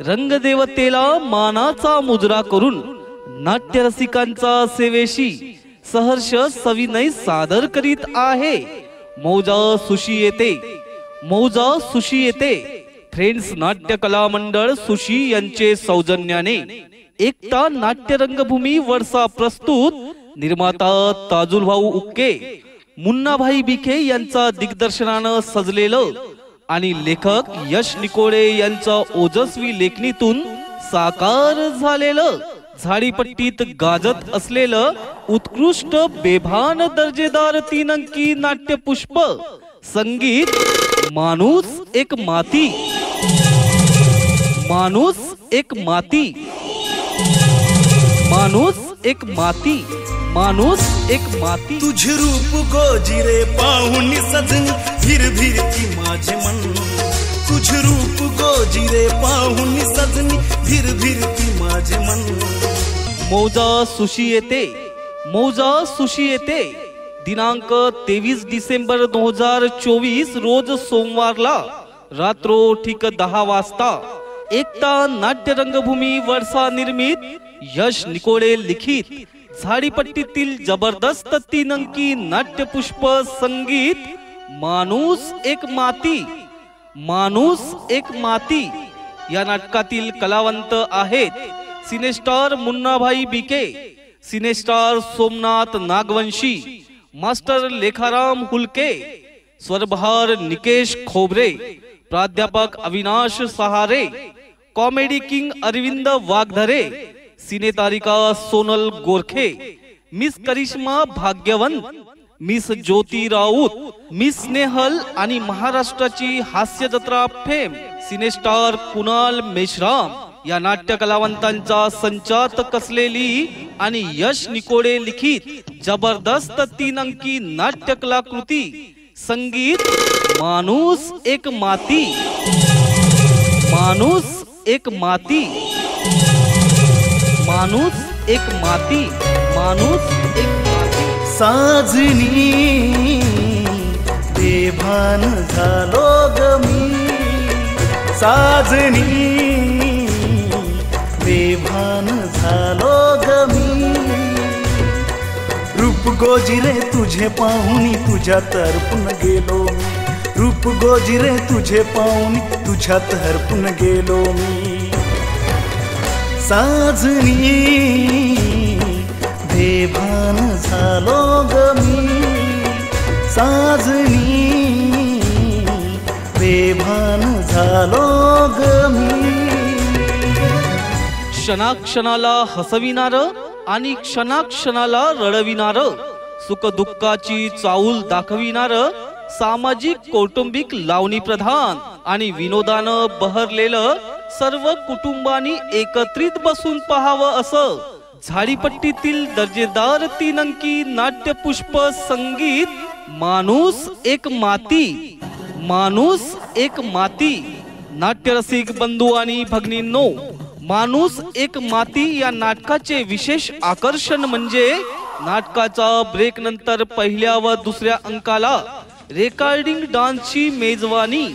रंगदेवतेला मानाचा मुजरा करून नाट्यरसिकांचा सेवेशी सहर्ष सविनय सादर करीत आहे मौजा सुशी येते, मौजा सुशी येते। फ्रेंड्स नाट्य कला मंडळ सुशी यांचे सौजन्याने एकता नाट्य रंगभूमी वर्षा प्रस्तुत निर्माता ताजुल भाऊ उक्के, मुन्नाभाई बिखे यांचा दिग्दर्शनानं सजलेलं आणि लेखक यश निकोळे यांच्या ओजस्वी लेखणीतून साकार झालेलं झाडीपट्टीत गाजत असलेलं उत्कृष्ट बेभान दर्जेदार 3 अंकी नाट्यपुष्प संगीत माणूस एक माती, माणूस एक माती, माणूस एक माती, माणूस एक माती। तुझे रूप गोजिरे पाहुनी सजनी धीर धीर की माझे मन, तुझे रूप गोजिरे पाहुनी सजनी धीर धीर की माझे मन। मौजा सुशी येते, मौजा सुशी येते। दिनांक 23 डिसेंबर 2024 रोज सोमवारला रात्रो ठीक 10 वाजता एकता नाट्य रंगभूमी वर्षा निर्मित यश निकोळे लिखित झाडीपट्टीतील जबरदस्त 3 अंकी नाट्यपुष्प संगीत माणूस एक माती, माणूस एक माती या नाटकातील कलावंत आहेत cine star Munnabhai BK, cine star Somnath Nagvanshi, master Lekharam Hulke, स्वरबहार निकेश खोबरे, प्राध्यापक अविनाश सहारे, कॉमेडी किंग अरविंद वागधरे, सिनेतारिका Sonal Gorkhe, miss Karishma Bhagyawant, miss Jyoti Raut, miss Snehal आणि महाराष्ट्राची हास्य जत्रा फेम सिनेस्टार कुणाल मेश्राम या नाट्य कलावंतांचा संचात कसलेली आणि यश निकोळे लिखित जबरदस्त 3 अंकी नाट्य कलाकृती संगीत माणूस एक माती, माणूस एक माती, माणूस एक माती, माणूस एक माती। साजनी बेभान झालो ग मी, साजनी बेभान झालो ग मी। रूप गोजिरे तुझे पाहुनी तुझ्यात हरपून गेलो मी, रूप गोजिरे तुझे पाहुनी तुझ्यात हरपून गेलो मी। साजनी बेभान झालो ग मी, साजनी बेभान झालो ग मी। क्षणाक्षणाला हसविणार आणि क्षणाक्षणाला रडविणार, सुख दुःखाची चाऊल दाखविणार, सामाजिक कौटुंबिक लावणी प्रधान आणि विनोदानं बहरलेलं, सर्व कुटुंबानी एकत्रित बसून पाहावं असं झाडीपट्टीतील दर्जेदार 3 अंकी नाट्यपुष्प संगीत माणूस एक माती, माणूस एक माती। नाट्यरसिक बंधू आणि भगिनींनो, माणूस एक माती या नाटकाचे विशेष आकर्षण म्हणजे नाटकाचा ब्रेक नंतर पहिल्या व दुसऱ्या अंकाला रेकॉर्डिंग डान्सची मेजवानी।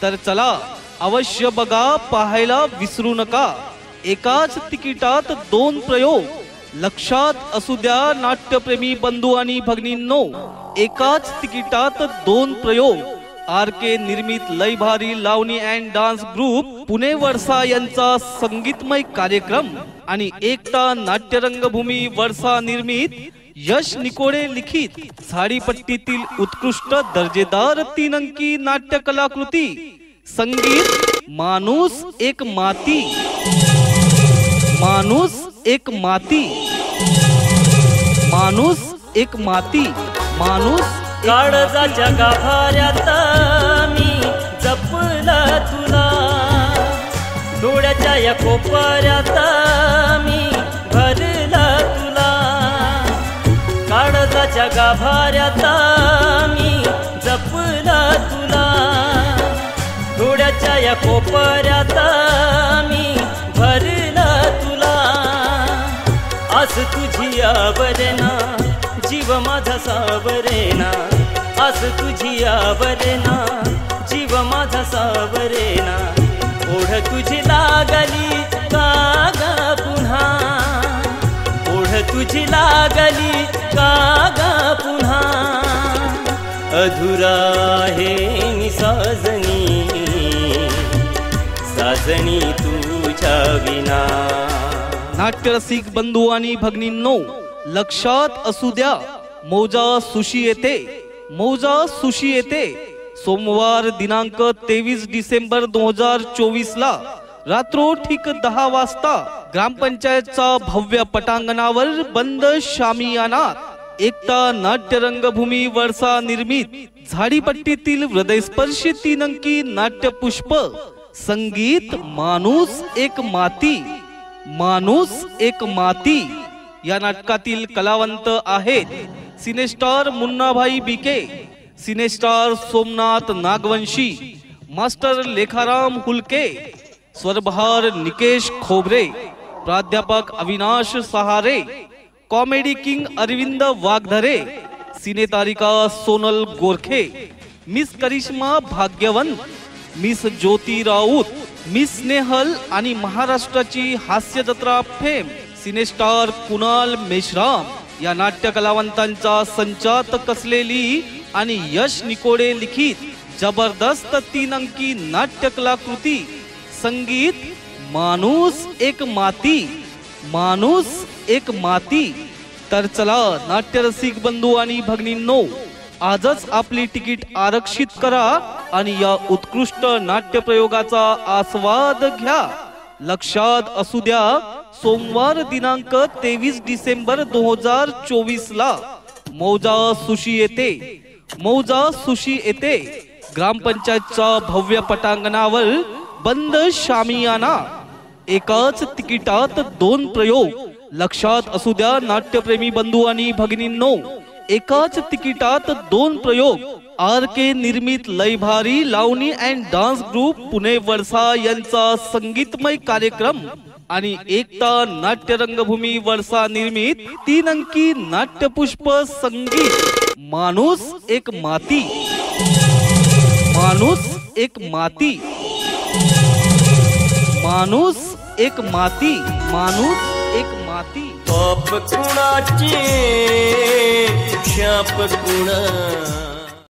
तर चला अवश्य बघा, पाहायला विसरू नका। एकाच तिकिटात 2 प्रयोग, लक्षात असू द्या नाट्यप्रेमी बंधू आणि भगिनींनो, एकाच तिकिटात 2 प्रयोग। आरके निर्मित लय भारी लावणी अँड डान्स ग्रुप पुणे वर्षा यांचा संगीतमय कार्यक्रम आणि एकता नाट्य रंगभूमी वर्षा निर्मित यश निकोळे लिखित झाडीपट्टीतील उत्कृष्ट दर्जेदार 3 अंकी नाट्य कलाकृती संगीत माणूस एक माती, माणूस एक माती, माणूस एक माती, माणूस काळजाच्या गाभाऱ्यात मी जपला तुला, डोळ्याच्या या कोपऱ्यात मी भरला तुला, काळजाच्या गाभाऱ्यात मी जपला तुला, डोळ्याच्या या कोपऱ्यात मी भरला तुला। आस तुझी आवरेना जीव माझा सावरेना, आस तुझी आवरेना जीव माझा सावरेना, ओढ तुझी लागली तुझी लागली कागा पुन्हा अधुरा आहे निसाजनी साजणी तुझ्या विना। नाट्यरसिक बंधू आणि भगिनींनो, लक्षात असू द्या, मौजा सुशी येते, मौजा सुशी येते। सोमवार दिनांक 23 डिसेंबर 2024 ला रात्रो ठीक 10 वाजता ग्रामपंचायतच्या भव्य पटांगणावर बंद शामियानात एकता नाट्य रंगभूमी वर्षा निर्मित झाडीपट्टीतील हृदयस्पर्शी 3 अंकी नाट्यपुष्प संगीत माणूस एक माती, माणूस एक माती या नाटकातील कलावंत आहेत cine star Munnabhai BK, cine star Somnath Nagvanshi, master Lekharam Hulke, स्वरबहार निकेश खोबरे, प्राध्यापक अविनाश सहारे, कॉमेडी किंग अरविंद वाघधरे, सिनेतारिका Sonal Gorkhe, miss Karishma Bhagyawant, miss Jyoti Raut, miss Snehal आणि महाराष्ट्राची हास्य जत्रा फेम सिनेस्टार कुणाल मेश्राम या नाट्य कलावंतांच्या संचात कसलेली आणि यश निकोडे लिखित जबरदस्त 3 अंकी नाट्य कलाकृती संगीत माणूस एक माती, माणूस एक माती। तर चला नाट्यरसिक बंधू आणि भगिनींनो, आजच आपली तिकीट आरक्षित करा आणि या उत्कृष्ट नाट्य प्रयोगाचा आस्वाद घ्या। लक्षात असू द्या, सोमवार दिनांक 23 डिसेंबर 2024 ला मौजा सुशी येते, मौजा सुशी येते ग्रामपंचायतच्या भव्य पटांगणावर बंद शामियाना, एकाच तिकिटात 2 प्रयोग। लक्षात असू द्या नाट्यप्रेमी बंधू आणि भगिनींनो, एकाच तिकिटात 2 प्रयोग। RK निर्मित लयभारी लावणी अँड डान्स ग्रुप पुणे वर्षा यांचा संगीतमय कार्यक्रम आणि एकता नाट्य रंगभूमी वर्षा निर्मित 3 अंकी नाट्यपुष्प संगीत माणूस एक माती, माणूस एक माती, माणूस एक माती, माणूस एक माती। पाप कुणाचे शाप कुणा